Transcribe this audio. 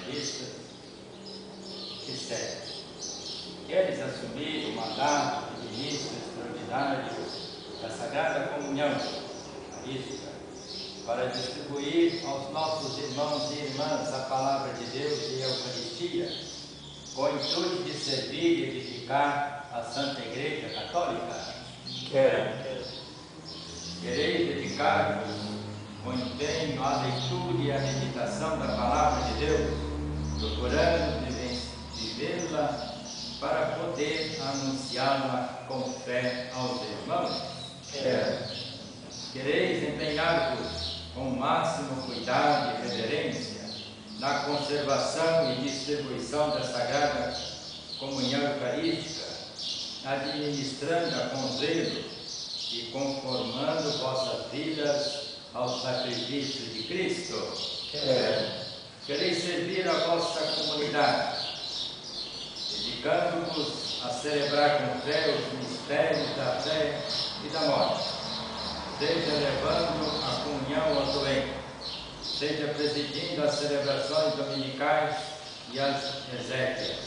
caristas que servem. Eles assumiram o mandato de ministro extraordinário da Sagrada Comunhão Eucarística para distribuir aos nossos irmãos e irmãs a Palavra de Deus e a Eucaristia, com o intuito de servir e edificar a Santa Igreja Católica. Quereis dedicar-vos com empenho à leitura e à meditação da Palavra de Deus, procurando vivê-la para poder anunciá-la com fé aos irmãos. Quereis empenhar-vos com o máximo cuidado e reverência na conservação e distribuição da Sagrada Comunhão Eucarística, administrando-a com zelo e conformando vossas vidas ao sacrifício de Cristo. Quereis servir a vossa comunidade, dedicando-vos a celebrar com fé os mistérios da fé e da morte, seja levando a comunhão aos doentes, seja presidindo as celebrações dominicais e as exéquias,